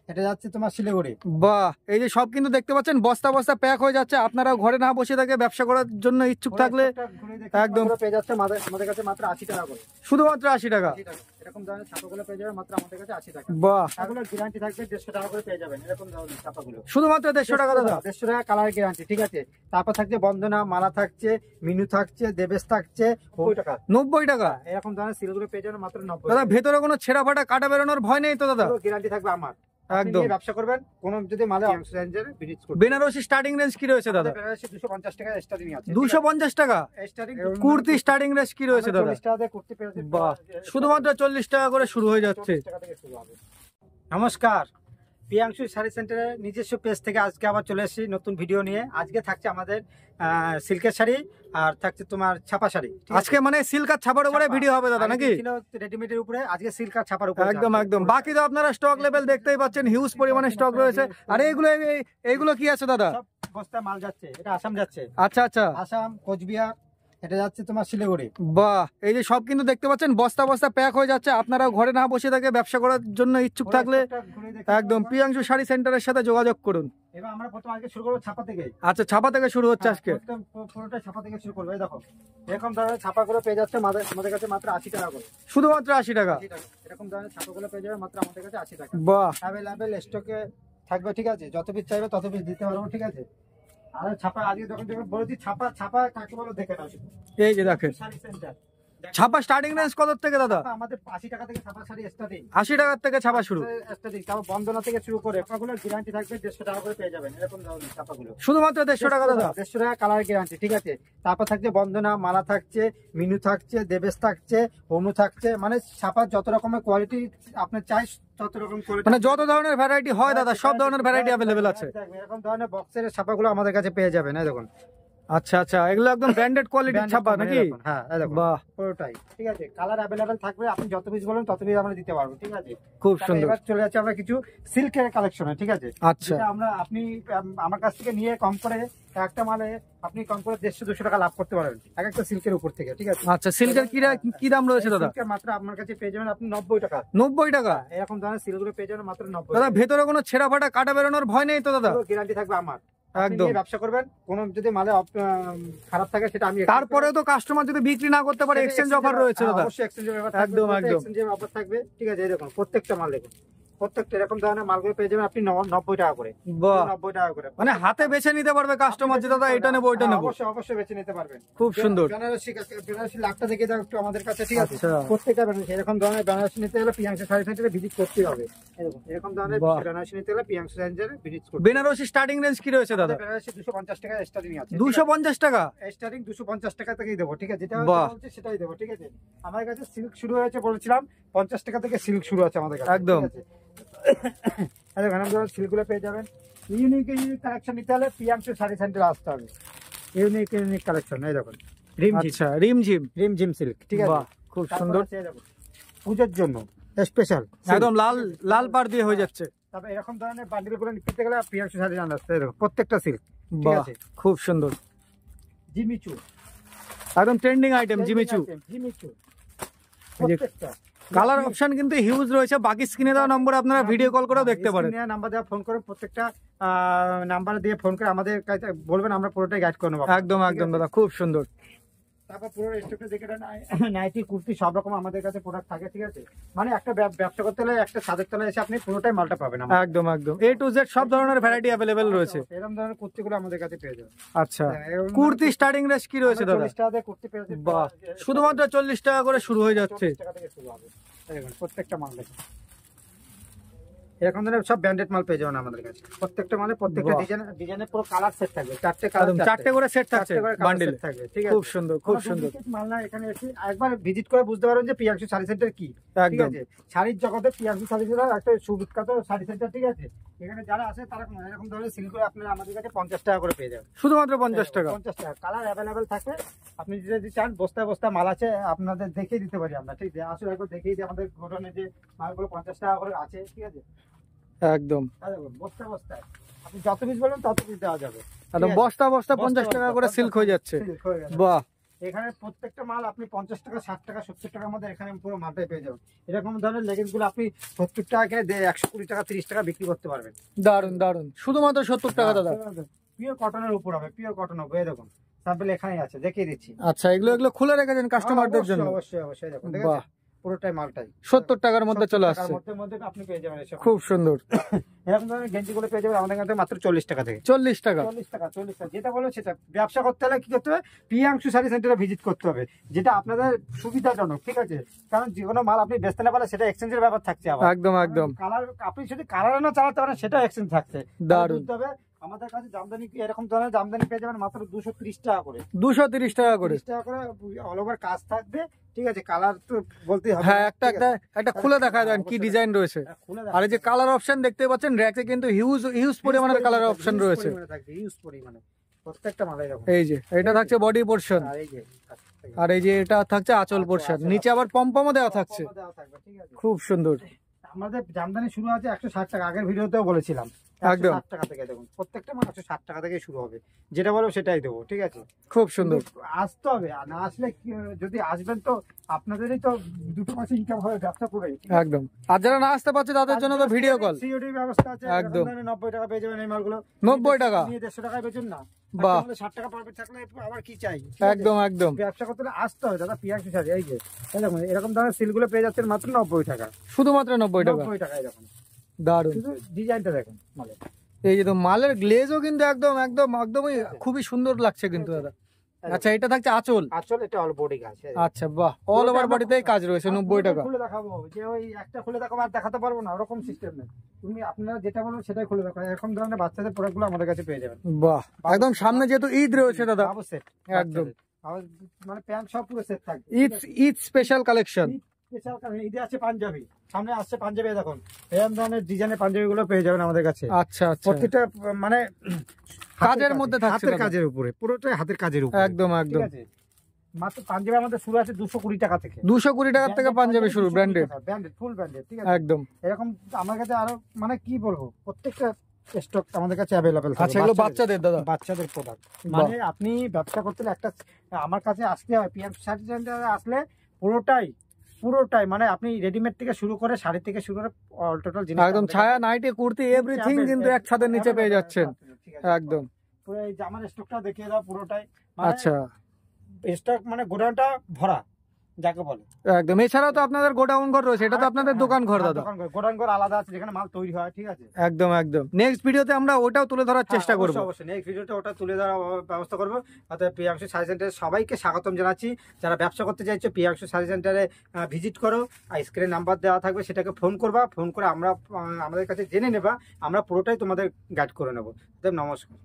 এটা যাচ্ছে তোমার শিলিগুড়ি। বাহ, এই যে সব কিন্তু দেখতে পাচ্ছেন বস্তা বস্তা প্যাক হয়ে যাচ্ছে। আপনারা ঘরে না বসে থেকে ব্যবসা করার জন্য ইচ্ছুক থাকলে একদম পেয়ে যাচ্ছে আমাদের কাছে মাত্র 80 টাকা করে, শুধুমাত্র 80 টাকা। এরকম ধরনের ছাপাগুলো পেয়ে যাবেন মাত্র আমাদের কাছে 80 টাকা। বাহ, এগুলোর গ্যারান্টি থাকবে 150 টাকা করে পেয়ে যাবেন এরকম ধরনের ছাপাগুলো, শুধুমাত্র 150 টাকা দাদা। 150 টাকা কালার গ্যারান্টি, ঠিক আছে। তারপর থাকছে বন্দনা, মালা থাকছে, মিনু থাকছে, দেবেশ থাকছে 90 টাকা। 90 টাকা এরকম ধরনের সিলগুলো পেয়ে যাবেন মাত্র 90 দাদা। টাকা। ভেতরে কোনো ছেঁড়া ফাটা কাটা বেরোনোর ভয় নেই তো দাদা? গ্যারান্টি থাকবে আমার, একদম। ব্যবসা করবেন কোন যদি মালে বিনিজ করবেন। বেনারসি স্টার্টিং রেঞ্জ কি রয়েছে দাদা? বেনারসি 250 টাকা স্টার্টিং আছে। 250 টাকা স্টার্টিং। কুর্তি স্টার্টিং রেঞ্জ কি রয়েছে দাদা? 40 টাকা দিয়ে কুর্তি পেয়ে যাচ্ছে। বাহ, শুধুমাত্র 40 টাকা করে শুরু হয়ে যাচ্ছে। নমস্কার, প্রিয়াংশু শাড়ি সেন্টারের নিজস্ব পেজ থেকে আজকে আবার চলে এসেছি নতুন ভিডিও নিয়ে। আজকে থাকছে আমাদের সিল্কের শাড়ি আর থাকছে তোমার ছাপা শাড়ি। আজকে মানে সিল্ক আর ছাপার উপরে ভিডিও হবে দাদা নাকি? রেডিমেডের উপরে, আজকে সিল্ক আর ছাপার উপরে। একদম একদম। বাকি তো আপনারা স্টক লেভেল দেখতেই পাচ্ছেন, হিউজ পরিমাণে স্টক রয়েছে। আর এইগুলো কি আছে দাদা? সব বস্তা মাল যাচ্ছে, এটা আসাম যাচ্ছে। আচ্ছা আচ্ছা, আসাম, কোচবিহার, এটা যাচ্ছে তোমার শিলিগুড়ি। বাহ, এই যে সব কিন্তু দেখতে পাচ্ছেন বস্তা বস্তা প্যাক হয়ে যাচ্ছে। আপনারা ঘরে না বসে থেকে ব্যবসা করার জন্য ইচ্ছুক থাকলে একদম প্রিয়াংশু শাড়ি সেন্টারের সাথে যোগাযোগ করুন। এবার আমরা প্রথম আজকে শুরু করবো ছাপা থেকে। আচ্ছা, ছাপা থেকে শুরু হচ্ছে আজকে। পুরোটা ছাপা থেকে শুরু করবো। এই দেখো এরকম ধরনের ছাপাগুলো পেয়ে যাচ্ছে আমাদের কাছে মাত্র 80 টাকা করে, শুধুমাত্র 80 টাকা। এরকম ধরনের ছাপাগুলো পেয়ে যাবে মাত্র আমাদের কাছে 80 টাকা। বাহ, অ্যাভেলেবেল স্টকে থাকবে, ঠিক আছে। যত পিস চাইবে তত পিস দিতে পারবো, ঠিক আছে। আর ছাপা আজকে যখন বলেছি ছাপা ছাপা কাকে বলো দেখে নাও। এই যে দেখেন শাড়ি সেন্টার ছাপা স্টার্টিং রেঞ্জ কত থেকে দাদা? আমাদের 80 টাকা থেকে ছাপা শাড়ি স্টার্টিং। 80 টাকার থেকে ছাপা শুরু। তারপর বন্দনা থেকে শুরু করে ছাপাগুলোর গ্যারান্টি থাকবে 150 টাকা করে পেয়ে যাবেন এরকম ধরনের ছাপাগুলো, শুধুমাত্র 150 টাকা দাদা। 150 টাকা কালার গ্যারান্টি, ঠিক আছে। তারপর থাকছে বন্দনা, মালা থাকছে, মিনু থাকছে, দেবেশ থাকছে, অনু থাকছে। মানে ছাপার যত রকমের কোয়ালিটি আপনার চাই তত রকম কোয়ালিটি, মানে যত ধরনের ভ্যারাইটি হয় দাদা সব ধরনের ভ্যারাইটি অ্যাভেলেবেল আছে। এরকম ধরনের বক্সের ছাপাগুলো আমাদের কাছে পেয়ে যাবেন। এই দেখুন। আচ্ছা আচ্ছা, এগুলো একদম ব্র্যান্ডেড কোয়ালিটির ছাপা নাকি? হ্যাঁ, বাহ, পুরোটাই, ঠিক আছে। কালার অ্যাভেলেবেল থাকবে, আপনি যত পিস বলেন তত পিস আমরা দিতে পারবো, ঠিক আছে। খুব সুন্দর। এবার চলে যাচ্ছে আমরা কিছু সিল্কের কালেকশনে, ঠিক আছে। আচ্ছা, আপনি আমার কাছ থেকে নিয়ে কম করে একটা মালে আপনি কম করে 150-200 টাকা লাভ করতে পারবেন এক একটা সিল্কের উপর থেকে, ঠিক আছে। আচ্ছা, সিল্কের কি দাম রয়েছে দাদা? মাত্র আপনার কাছে পেয়ে যাবেন আপনি 90 টাকা। 90 টাকা এরকম ধরনের সিল্কগুলো পেয়ে যাবেন মাত্র 90 দাদা। ভেতরে কোনো ছেঁড়া ফাটা কাটা বেরোনোর ভয় নেই তো দাদা? গ্যারান্টি থাকবে আমার, একদম। ব্যবসা করবেন কোন যদি মালে খারাপ থাকে সেটা আমি, তারপরেও তো কাস্টমার যদি বিক্রি না করতে পারে এক্সচেঞ্জ অফার রয়েছে দাদা? অবশ্যই এক্সচেঞ্জের ব্যাপার থাকবে, একদম একদম এক্সচেঞ্জের অফার থাকবে, ঠিক আছে। এই দেখুন প্রত্যেকটা মাল দেখুন, প্রত্যেকটা এরকম ধরনের মালগুলো পেয়ে যাবেন আপনি 90 টাকা করে। বাহ, 90 টাকা করে মানে হাতে বেছে নিতে পারবে কাস্টমার যে দাদা এটা নেবো ওইটা নেবো। অবশ্যই অবশ্যই বেছে নিতে পারবেন। খুব সুন্দর। বেনারসি লাখটা দেখে যাও একটু আমাদের কাছে, ঠিক আছে। আচ্ছা, প্রত্যেকটা বেনারসি এরকম ধরনের বেনারসি নিতে হলে প্রিয়াংশু শাড়ি সেন্টারে ভিজিট করতেই হবে। এরকম ধরনের বেনারসি নিতে হলে প্রিয়াংশু সেন্টারে ভিজিট করতে। বেনারসি স্টার্টিং রেঞ্জ কি রয়েছে দাদা? বেনারসি 250 টাকা স্টার্টিং আছে। 250 টাকা স্টার্টিং 250 টাকা থেকেই দেবো, ঠিক আছে। যেটা বলছি সেটাই দেবো, ঠিক আছে। আমার কাছে সিল্ক শুরু হয়েছে বলেছিলাম 50 টাকা থেকে সিল্ক শুরু আছে আমাদের কাছে, একদম। সিল্কগুলো পেয়ে যাবেন। ইউনিক ইউনিক কালেকশন নিতে হলে প্রিয়াংশু শাড়ি সেন্টারে আসতে হবে। ইউনিক ইউনিক কালেকশন, এই দেখুন আচ্ছা, রিমঝিম সিল্ক, ঠিক আছে। বাহ, খুব সুন্দর। পুজোর জন্য স্পেশাল একদম লাল লাল পাড় দিয়ে হয়ে যাচ্ছে। তবে এরকম ধরনের বান্ডিল গুলো নিতে গেলে প্রিয়াংশু শাড়ি জানা আসতে হবে। প্রত্যেকটা সিল্ক, ঠিক বাহ, আছে। খুব সুন্দর। জিমিচু একদম ট্রেন্ডিং আইটেম জিমিচু। প্রত্যেকটা কালার অপশন কিন্তু হিউজ রয়েছে। বাকি স্ক্রিনে দেওয়া নম্বরে আপনারা ভিডিও কল করেও দেখতে পারেন। নাম্বার দেওয়া ফোন করে প্রত্যেকটা নাম্বার দিয়ে ফোন করে আমাদের কাছে বলবেন, আমরা পুরোটাই গাইড করে নেবো। একদম একদম দাদা, খুব সুন্দর। তারপর পুরো স্টকে দেখে নাইটি কুর্তি সব রকম আমাদের কাছে প্রোডাক্ট থাকে, ঠিক আছে। মানে একটা ব্যবসা করতে হলে একটা ছাদের তলায় এসে আপনি পুরোটাই মালটা পাবেন। একদম একদম A to Z সব ধরনের ভ্যারাইটি অ্যাভেলেবেল রয়েছে। এরকম ধরনের কুর্তিগুলো আমাদের কাছে পেয়ে যাবেন। আচ্ছা, কুর্তি স্টার্টিং রেঞ্জ কি রয়েছে দাদা? 40 টাকা দিয়ে কুর্তি পেয়ে যাবেন। বাহ, শুধুমাত্র 40 টাকা করে শুরু হয়ে যাচ্ছে। 40 টাকা থেকে শুরু হবে। দেখুন প্রত্যেকটা মাল দেখুন এরকম ধরনের সব ব্র্যান্ডেড মাল পেয়ে যাবেন আমাদের কাছে। প্রত্যেকটা মালে প্রত্যেকটা ডিজাইনের পুরো কালার সেট থাকবে। চারটে করে সেট থাকছে বান্ডেল থাকবে, ঠিক আছে। খুব সুন্দর খুব সুন্দর মাল না, এখানে এসে একবার ভিজিট করে বুঝতে পারবেন যে প্রিয়াংশু শাড়ি সেন্টার কি, ঠিক আছে। শাড়ির জগতে প্রিয়াংশু শাড়ি সেন্টার একটা সুবিখ্যাত শাড়ি সেন্টার, ঠিক আছে। এখানে যারা আছে তারা এরকম ধরনের সিল্ক করে আপনারা আমাদের কাছে 50 টাকা করে পেয়ে যাবেন। শুধুমাত্র 50 টাকা। 50 টাকা কালার অ্যাভেলেবেল থাকবে। আপনি যদি চান বস্তা বস্তা মাল আছে আপনাদের দেখিয়ে দিতে পারি আমরা, ঠিক আছে। আসলে একবার দেখিয়ে দিই আমাদের গোডাউনে যে মালগুলো 50 টাকা করে আছে, ঠিক আছে। একদম বস্তা বস্তায় আপনি যত পিস বলবেন তত পিস দেওয়া যাবে। একদম বস্তা বস্তা 50 টাকা করে সিল্ক হয়ে যাচ্ছে। বাহ, এখানে প্রত্যেকটা মাল আপনি 50 টাকা 60 টাকা 70 টাকার মধ্যে এখানে পুরো মালটাই পেয়ে যাবেন। এরকম ধরনের লেগিংস গুলো আপনি 70 টাকা কিনে 120 টাকা 30 টাকা বিক্রি করতে পারবেন। দারুন দারুন, শুধুমাত্র 70 টাকা দাদা। পিওর কটনের উপর হবে, পিওর কটন হবে। এই দেখুন স্যাম্পল এখানেই আছে, দেখিয়ে দিচ্ছি। আচ্ছা, এগুলো খুলে রেখেছেন কাস্টমারদের জন্য? অবশ্যই অবশ্যই দেখুন, বাহ, পুরোটাই মালটাই 70 টাকার মধ্যে চলে আসছে, মধ্যে আপনি পেয়ে যাবেন এসব। খুব সুন্দর। এরকম ধরনের গেঞ্জি গুলো পেয়ে যাবেন আমাদের কাছে মাত্র 40 টাকা থেকে। 40 টাকা? 40 টাকা, 40 টাকা। যেটা বলবো সেটা। ব্যবসা করতে হলে কি করতে হবে, প্রিয়াংশু শাড়ি সেন্টারে ভিজিট করতে হবে, যেটা আপনাদের সুবিধাজনক, ঠিক আছে? কারণ যে কোনো মাল আপনি বেচতে না পারলে সেটা এক্সচেঞ্জের ব্যাপার থাকছে। আবার একদম একদম। কালার আপনি যদি কালার না চালাতে পারেন সেটা এক্সচেঞ্জ থাকছে। দারুন। তবে আমাদের কাছে জামদানি এরকম ধরনের জামদানি পেয়ে যাবেন মাত্র 230 টাকা করে। 230 টাকা করে? 30 টাকা করে অল ওভার কাজ থাকবে, ঠিক আছে? কালার তো বলতেই হবে। হ্যাঁ, একটা খুলে দেখা দেন কি ডিজাইন রয়েছে। আর এই যে কালার অপশন দেখতে পাচ্ছেন র্যাকে কিন্তু হিউজ পরিমাণের কালার অপশন রয়েছে। হিউজ পরিমাণে প্রত্যেকটা মালাই দেখুন। এই যে এটা থাকছে বডি পোরশন, আর এই যে এটা থাকছে আঁচল পোরশন, নিচে আবার পমপমও দেওয়া থাকছে। খুব সুন্দর। আমাদের জামদানি শুরু আছে 160 টাকা, আগের ভিডিওতেও বলেছিলাম। একদম 160 টাকা থেকে দেখুন, প্রত্যেকটা মাল 160 টাকা থেকে শুরু হবে। যেটা বলবো সেটাই দেবো, ঠিক আছে? খুব সুন্দর। আসতে হবে, আর না আসলে যদি আসবেন তো আপনাদেরই তো দুটো মাসে ইনকাম হবে ব্যবসা করে। একদম। আর যারা না আসতে পারছে তাদের জন্য তো ভিডিও কল, সিওডি ব্যবস্থা আছে। একদম 90 টাকা পেয়ে যাবেন এই মালগুলো। 90 টাকা? 150 টাকায় বেচুন না। বাহ, 60 টাকা প্রফিট থাকলে আবার কি চাই? একদম একদম। ব্যবসা করতে হলে আসতে হবে দাদা প্রিয়াংশু শাড়ি। এই যে দেখুন এরকম ধরনের সিলগুলো পেয়ে যাচ্ছেন মাত্র 90 টাকা। শুধুমাত্র 90 টাকা? 90 টাকায় দেখুন। দারুন। শুধু ডিজাইনটা দেখুন মালের। এই যে তো মালের গ্লেজও কিন্তু একদমই খুবই সুন্দর লাগছে কিন্তু দাদা। আচ্ছা, এটা থাকছে আঁচল? আঁচল, এটা অল বডি কাজ। আচ্ছা, বাহ, অল ওভার বডিতেই কাজ রয়েছে। 90 টাকা? খুলে দেখাবো, যে ওই একটা খুলে দেখাবো আর দেখাতে পারবো না, ওরকম সিস্টেম নেই। তুমি আপনারা যেটা বলবেন সেটাই খুলে দেখাবো। এরকম ধরনের বাচ্চাদের প্রোডাক্টগুলো আমাদের কাছে পেয়ে যাবেন। বাহ, একদম সামনে যেহেতু ঈদ রয়েছে দাদা, বাবু সেট একদম মানে প্যান্ট সব পুরো সেট থাকবে। Eid special collection. স্পেশাল ঈদে আছে পাঞ্জাবি, সামনে আসছে পাঞ্জাবি। দেখুন এরকম ধরনের ডিজাইনের পাঞ্জাবি গুলো পেয়ে যাবেন আমাদের কাছে। আচ্ছা আচ্ছা, প্রত্যেকটা মানে কাজের মধ্যে থাকছে, হাতের কাজের উপরে, পুরোটাই হাতের কাজের উপরে। একদম একদম। ঠিক আছে, মাত্র পাঞ্জাবি আমাদের শুরু আছে 220 টাকা থেকে। 220 টাকা থেকে পাঞ্জাবি শুরু, ব্র্যান্ডেড, ফুল ব্র্যান্ডেড, ঠিক আছে? একদম। এরকম আমার কাছে আরো মানে কি বলবো, প্রত্যেকটা স্টক আমাদের কাছে অ্যাভেলেবেল থাকে। আচ্ছা, এগুলো বাচ্চাদের দাদা? বাচ্চাদের প্রোডাক্ট। মানে আপনি ব্যবসা করতে হলে একটা আমার কাছে আসতে হয়, পিএম শাড়ি সেন্টারে আসলে পুরোটাই মানে আপনি রেডিমেড থেকে শুরু করে শাড়ি থেকে শুরু করে অল টোটাল জিনিস, একদম ছায়া, নাইটি, কুর্তি, এভরিথিং কিন্তু এক ছাদের নিচে পেয়ে যাচ্ছেন। একদম। পুরো এই জামার স্টকটা দেখিয়ে দাও পুরোটাই। আচ্ছা, স্টক মানে গোডাউনটা ভরা যাকে বলে। একদম। এছাড়াও তো আপনাদের গোডাউন ঘর রয়েছে, এটা তো আপনাদের দোকান ঘর দাদা? গোডাউন ঘর আলাদা আছে যেখানে মাল তৈরি হয়, ঠিক আছে? একদম একদম। নেক্সট ভিডিওতে আমরা ওটাও তুলে ধরার চেষ্টা করব। অবশ্যই নেক্সট ভিডিওতে ওটা তুলে ধরার ব্যবস্থা করবো। অর্থাৎ প্রিয়াংশু শাড়ি সেন্টারে সবাইকে স্বাগতম জানাচ্ছি। যারা ব্যবসা করতে চাইছো প্রিয়াংশু শাড়ি সেন্টারে ভিজিট করো। আর স্ক্রিনে নাম্বার দেওয়া থাকবে, সেটাকে ফোন করবা, ফোন করে আমাদের কাছে জেনে নেবা, আমরা পুরোটাই তোমাদের গাইড করে নেবো। নমস্কার।